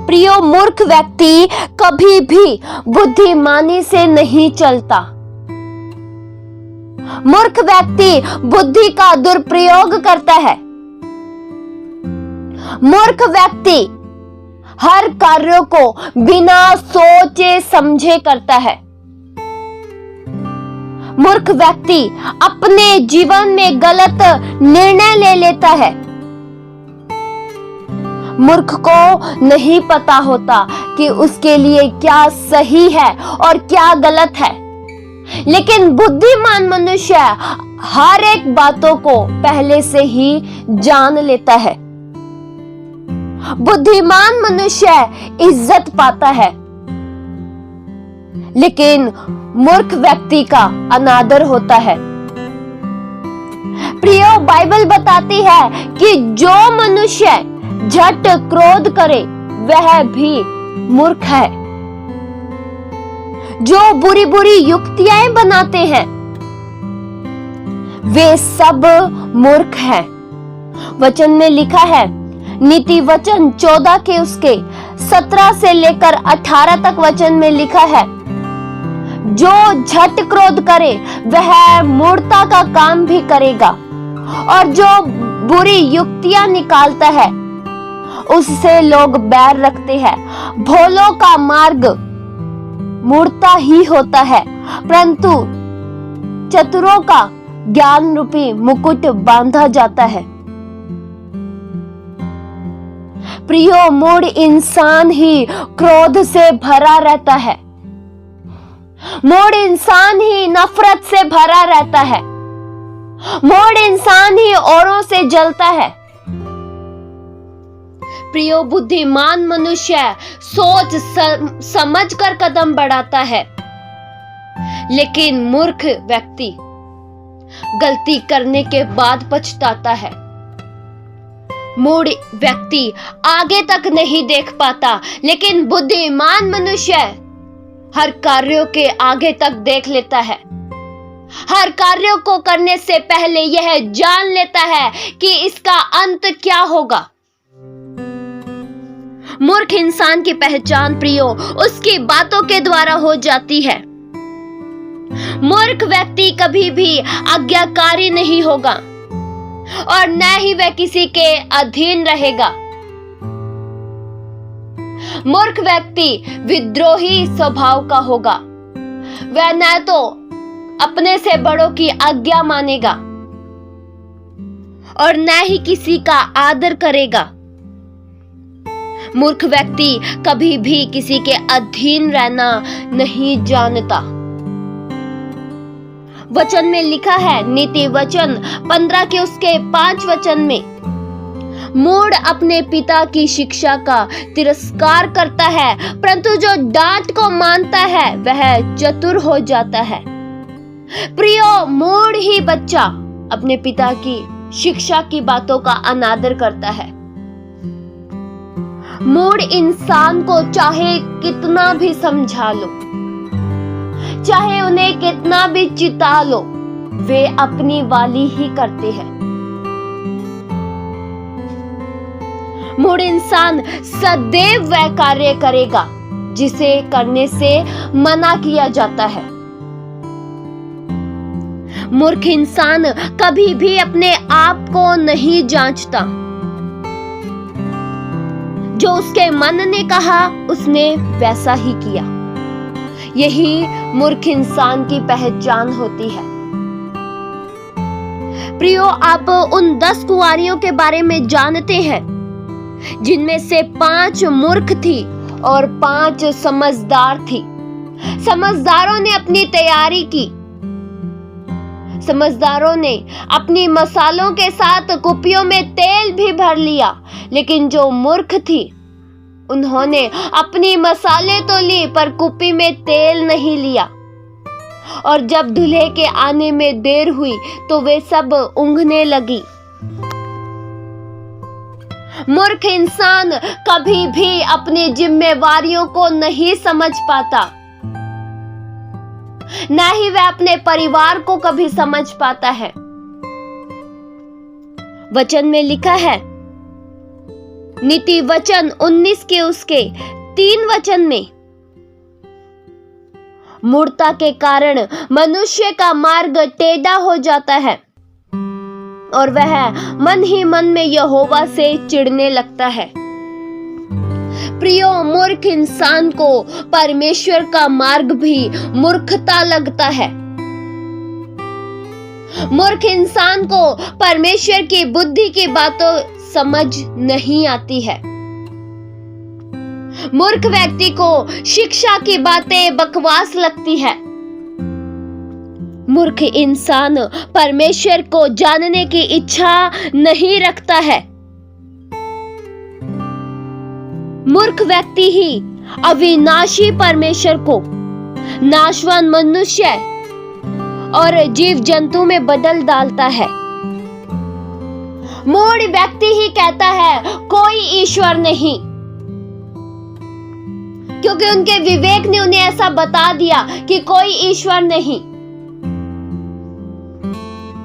प्रियो, मूर्ख व्यक्ति कभी भी बुद्धिमानी से नहीं चलता। मूर्ख व्यक्ति बुद्धि का दुरुपयोग करता है। मूर्ख व्यक्ति हर कार्यों को बिना सोचे समझे करता है। मूर्ख व्यक्ति अपने जीवन में गलत निर्णय ले लेता है। मूर्ख को नहीं पता होता कि उसके लिए क्या सही है और क्या गलत है, लेकिन बुद्धिमान मनुष्य हर एक बातों को पहले से ही जान लेता है। बुद्धिमान मनुष्य इज्जत पाता है, लेकिन मूर्ख व्यक्ति का अनादर होता है। प्रियो, बाइबल बताती है कि जो मनुष्य झट क्रोध करे वह भी मूर्ख है। जो बुरी बुरी युक्तियां बनाते हैं वे सब मूर्ख हैं। वचन में लिखा है, नीति वचन 14 के उसके 17 से लेकर 18 तक वचन में लिखा है, जो झट क्रोध करे वह मूर्खता का काम भी करेगा, और जो बुरी युक्तियां निकालता है उससे लोग बैर रखते हैं। भोलों का मार्ग मूर्खता ही होता है, परंतु चतुरों का ज्ञान रूपी मुकुट बांधा जाता है। प्रियो, मूढ़ इंसान ही क्रोध से भरा रहता है। मूढ़ इंसान ही नफरत से भरा रहता है। मूढ़ इंसान ही औरों से जलता है। प्रियो, बुद्धिमान मनुष्य सोच समझ कर कदम बढ़ाता है, लेकिन मूर्ख व्यक्ति गलती करने के बाद पछताता है। मूढ़ व्यक्ति आगे तक नहीं देख पाता, लेकिन बुद्धिमान मनुष्य हर कार्यों के आगे तक देख लेता है। हर कार्यों को करने से पहले यह जान लेता है कि इसका अंत क्या होगा। मूर्ख इंसान की पहचान प्रियो उसकी बातों के द्वारा हो जाती है। मूर्ख व्यक्ति कभी भी आज्ञाकारी नहीं होगा और न ही वह किसी के अधीन रहेगा। मूर्ख व्यक्ति विद्रोही स्वभाव का होगा। वह न तो अपने से बड़ों की आज्ञा मानेगा और न ही किसी का आदर करेगा। मूर्ख व्यक्ति कभी भी किसी के अधीन रहना नहीं जानता। वचन में लिखा है, नीति वचन 15 के उसके 5 वचन में, मूढ़ अपने पिता की शिक्षा का तिरस्कार करता है, परंतु जो डांट को मानता है वह चतुर हो जाता है। प्रियो, मूढ़ ही बच्चा अपने पिता की शिक्षा की बातों का अनादर करता है। मूढ़ इंसान को चाहे कितना भी समझा लो, चाहे उन्हें कितना भी चिता लो, वे अपनी वाली ही करते हैं। मूढ़ इंसान सदैव वह कार्य करेगा जिसे करने से मना किया जाता है। मूर्ख इंसान कभी भी अपने आप को नहीं जांचता। जो उसके मन ने कहा उसने वैसा ही किया। यही मूर्ख इंसान की पहचान होती है। प्रियो, आप उन 10 कुंवारियों के बारे में जानते हैं जिनमें से 5 मूर्ख थी और 5 समझदार थी। समझदारों ने अपनी तैयारी की। समझदारों ने अपनी मसालों के साथ कुपियों में तेल भी भर लिया, लेकिन जो मूर्ख थी उन्होंने अपनी मसाले तो ली पर कुपी में तेल नहीं लिया, और जब दूल्हे के आने में देर हुई तो वे सब ऊँघने लगी। मूर्ख इंसान कभी भी अपनी जिम्मेवारियों को नहीं समझ पाता, न ही वह अपने परिवार को कभी समझ पाता है। वचन में लिखा है, नीति वचन 19 के उसके 3 वचन में मूढ़ता के कारण मनुष्य का मार्ग टेढ़ा हो जाता है और वह मन ही मन में यहोवा से चिढ़ने लगता है। प्रियो, मूर्ख इंसान को परमेश्वर का मार्ग भी मूर्खता लगता है। मूर्ख इंसान को परमेश्वर की बुद्धि की बातों समझ नहीं आती है। मूर्ख व्यक्ति को शिक्षा की बातें बकवास लगती है। मूर्ख इंसान परमेश्वर को जानने की इच्छा नहीं रखता है। मूर्ख व्यक्ति ही अविनाशी परमेश्वर को नाशवान मनुष्य और जीव जंतु में बदल डालता है। मूढ़ व्यक्ति ही कहता है कोई ईश्वर नहीं, क्योंकि उनके विवेक ने उन्हें ऐसा बता दिया कि कोई ईश्वर नहीं।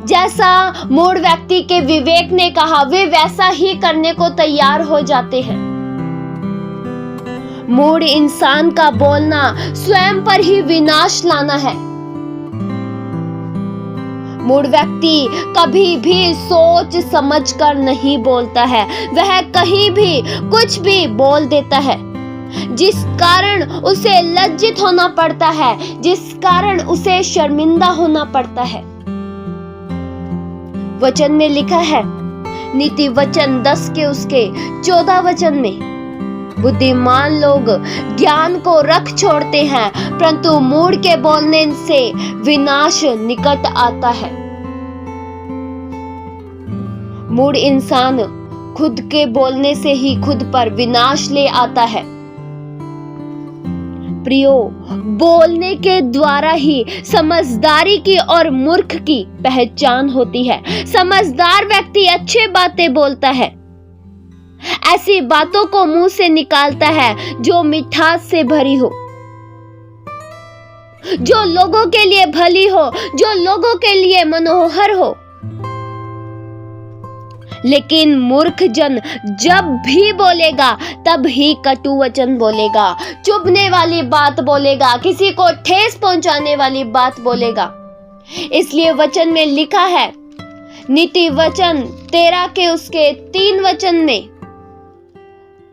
जैसा मूढ़ व्यक्ति के विवेक ने कहा, वे वैसा ही करने को तैयार हो जाते हैं। मूढ़ इंसान का बोलना स्वयं पर ही विनाश लाना है। मूढ़ व्यक्ति कभी भी सोच समझ कर नहीं बोलता है। वह कहीं भी कुछ भी बोल देता है, जिस कारण उसे लज्जित होना पड़ता है, जिस कारण उसे शर्मिंदा होना पड़ता है। वचन में लिखा है, नीति वचन 10 के उसके 14 वचन में, बुद्धिमान लोग ज्ञान को रख छोड़ते हैं, परंतु मूढ़ के बोलने से विनाश निकट आता है। मूढ़ इंसान खुद के बोलने से ही खुद पर विनाश ले आता है। प्रियो, बोलने के द्वारा ही समझदारी की और मूर्ख की पहचान होती है। समझदार व्यक्ति अच्छी बातें बोलता है, ऐसी बातों को मुंह से निकालता है जो मिठास से भरी हो, जो लोगों के लिए भली हो, जो लोगों के लिए मनोहर हो। लेकिन मूर्ख जन जब भी बोलेगा तब ही कटु वचन बोलेगा, चुभने वाली बात बोलेगा, किसी को ठेस पहुंचाने वाली बात बोलेगा। इसलिए वचन में लिखा है, नीति वचन 13 के उसके 3 वचन में,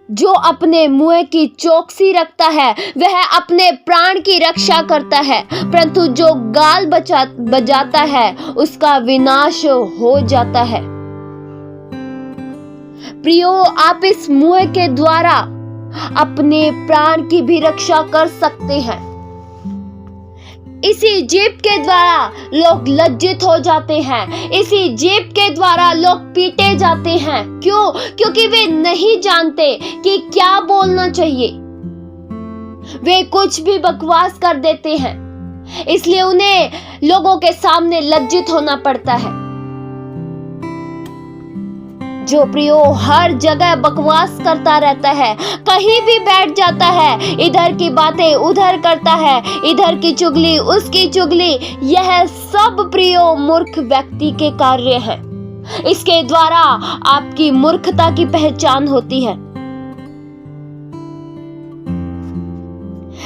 जो अपने मुंह की चौकसी रखता है वह अपने प्राण की रक्षा करता है, परंतु जो गाल बजाता है उसका विनाश हो जाता है। प्रियो, आप इस मुंह के द्वारा अपने प्राण की भी रक्षा कर सकते हैं। इसी जीभ के द्वारा लोग लज्जित हो जाते हैं, इसी जीभ के द्वारा लोग पीटे जाते हैं। क्यों? क्योंकि वे नहीं जानते कि क्या बोलना चाहिए। वे कुछ भी बकवास कर देते हैं, इसलिए उन्हें लोगों के सामने लज्जित होना पड़ता है। जो प्रियो हर जगह बकवास करता रहता है, कहीं भी बैठ जाता है, इधर की बातें उधर करता है, इधर की चुगली उसकी चुगली, यह सब प्रियो मूर्ख व्यक्ति के कार्य हैं। इसके द्वारा आपकी मूर्खता की पहचान होती है।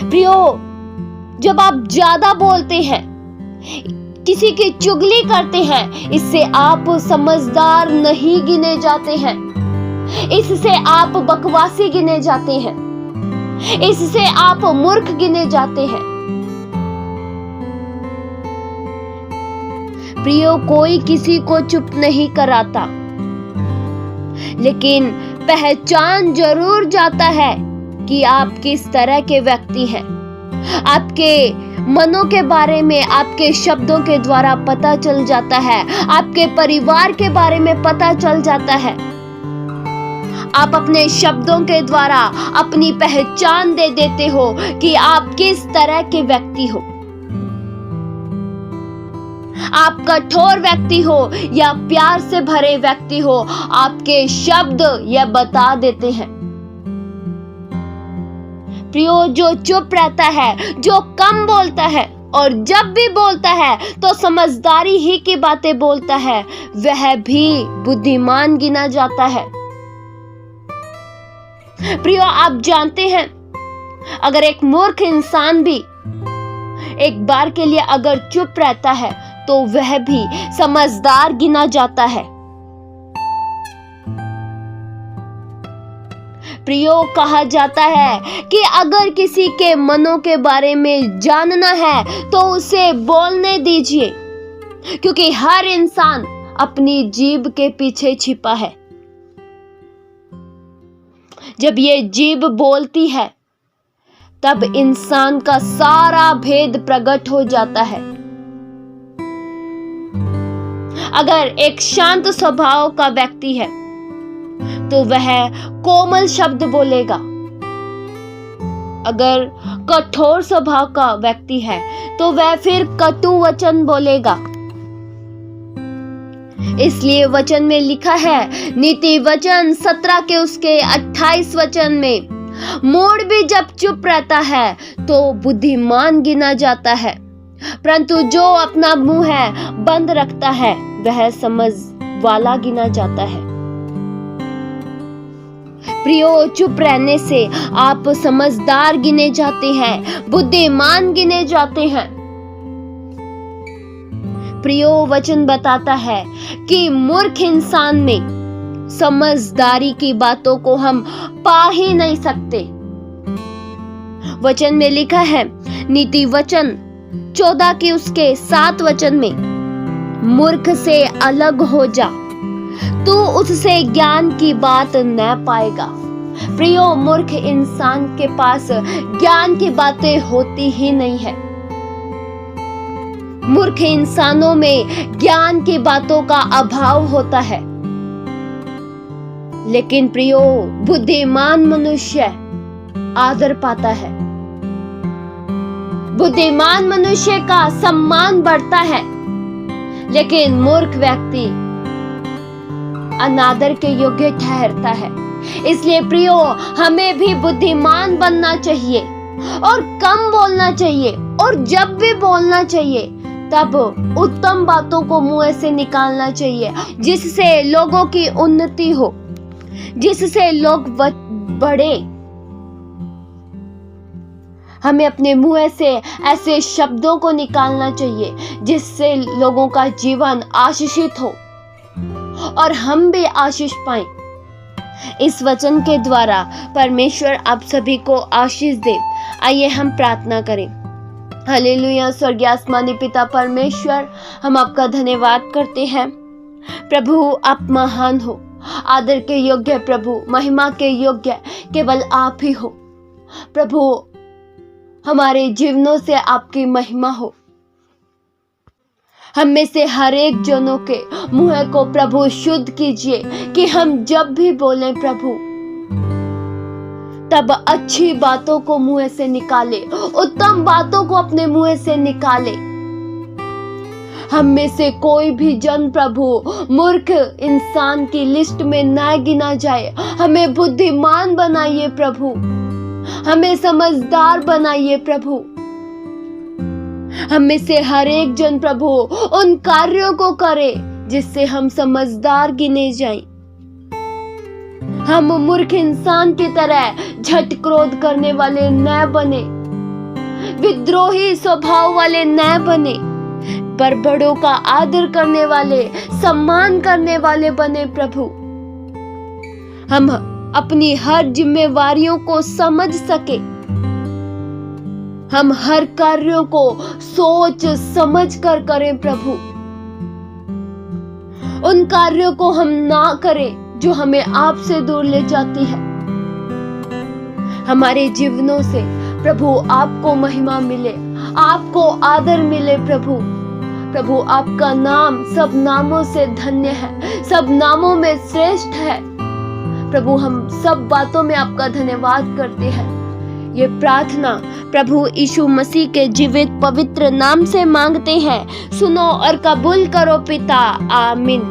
प्रियो, जब आप ज्यादा बोलते हैं, किसी की चुगली करते हैं, इससे आप समझदार नहीं गिने जाते हैं, इससे आप बकवासी गिने जाते हैं, इससे आप मूर्ख गिने जाते हैं। प्रियो, कोई किसी को चुप नहीं कराता, लेकिन पहचान जरूर जाता है कि आप किस तरह के व्यक्ति हैं। आपके मनों के बारे में आपके शब्दों के द्वारा पता चल जाता है, आपके परिवार के बारे में पता चल जाता है। आप अपने शब्दों के द्वारा अपनी पहचान दे देते हो कि आप किस तरह के व्यक्ति हो। आप कठोर व्यक्ति हो या प्यार से भरे व्यक्ति हो, आपके शब्द यह बता देते हैं। प्रियो, जो चुप रहता है, जो कम बोलता है और जब भी बोलता है तो समझदारी ही की बातें बोलता है, वह भी बुद्धिमान गिना जाता है। प्रियो, आप जानते हैं, अगर एक मूर्ख इंसान भी एक बार के लिए अगर चुप रहता है तो वह भी समझदार गिना जाता है। प्रियो, कहा जाता है कि अगर किसी के मनों के बारे में जानना है तो उसे बोलने दीजिए, क्योंकि हर इंसान अपनी जीभ के पीछे छिपा है। जब ये जीभ बोलती है तब इंसान का सारा भेद प्रकट हो जाता है। अगर एक शांत स्वभाव का व्यक्ति है तो वह कोमल शब्द बोलेगा। अगर कठोर स्वभाव का व्यक्ति है तो वह फिर कटु वचन बोलेगा। इसलिए वचन में लिखा है, नीति वचन 17 के उसके 28 वचन में, मूढ़ भी जब चुप रहता है तो बुद्धिमान गिना जाता है, परंतु जो अपना मुंह है बंद रखता है वह समझ वाला गिना जाता है। प्रियो, चुप रहने से आप समझदार गिने जाते हैं, बुद्धिमान गिने जाते हैं। प्रियो, वचन बताता है कि मूर्ख इंसान में समझदारी की बातों को हम पा ही नहीं सकते। वचन में लिखा है, नीति वचन 14 के उसके 7 वचन में, मूर्ख से अलग हो जा, तू उससे ज्ञान की बात न पाएगा। प्रियो, मूर्ख इंसान के पास ज्ञान की बातें होती ही नहीं है। मूर्ख इंसानों में ज्ञान की बातों का अभाव होता है। लेकिन प्रियो, बुद्धिमान मनुष्य आदर पाता है। बुद्धिमान मनुष्य का सम्मान बढ़ता है, लेकिन मूर्ख व्यक्ति अनादर के योग्य ठहरता है। इसलिए प्रियो, हमें भी बुद्धिमान बनना चाहिए और कम बोलना चाहिए, और जब भी बोलना चाहिए तब उत्तम बातों को मुंह से निकालना चाहिए, जिससे लोगों की उन्नति हो, जिससे लोग बढ़े। हमें अपने मुंह से ऐसे शब्दों को निकालना चाहिए जिससे लोगों का जीवन आशीषित हो और हम भी आशीष पाएं। इस वचन के द्वारा परमेश्वर आप सभी को आशीष दे। आइए हम प्रार्थना करें। हालेलुया। स्वर्गीय आसमानी पिता परमेश्वर, हम आपका धन्यवाद करते हैं। प्रभु, आप महान हो, आदर के योग्य प्रभु, महिमा के योग्य केवल आप ही हो। प्रभु, हमारे जीवनों से आपकी महिमा हो। हम में से हर एक जनों के मुंह को प्रभु शुद्ध कीजिए कि हम जब भी बोलें प्रभु तब अच्छी बातों को मुंह से निकाले, उत्तम बातों को अपने मुंह से निकाले। हम में से कोई भी जन प्रभु मूर्ख इंसान की लिस्ट में न गिना जाए। हमें बुद्धिमान बनाइए प्रभु, हमें समझदार बनाइए प्रभु। हम में से हर एक जन प्रभु उन कार्यों को करे जिससे हम समझदार गिने जाएं। हम मूर्ख इंसान की तरह झट क्रोध करने वाले न बने, विद्रोही स्वभाव वाले न बने, पर बड़ों का आदर करने वाले, सम्मान करने वाले बने प्रभु। हम अपनी हर जिम्मेवारियों को समझ सके, हम हर कार्यों को सोच समझ कर करें प्रभु। उन कार्यों को हम ना करें जो हमें आपसे दूर ले जाती है। हमारे जीवनों से प्रभु आपको महिमा मिले, आपको आदर मिले प्रभु। प्रभु, आपका नाम सब नामों से धन्य है, सब नामों में श्रेष्ठ है। प्रभु, हम सब बातों में आपका धन्यवाद करते हैं। ये प्रार्थना प्रभु यीशु मसीह के जीवित पवित्र नाम से मांगते हैं। सुनो और कबूल करो पिता। आमीन।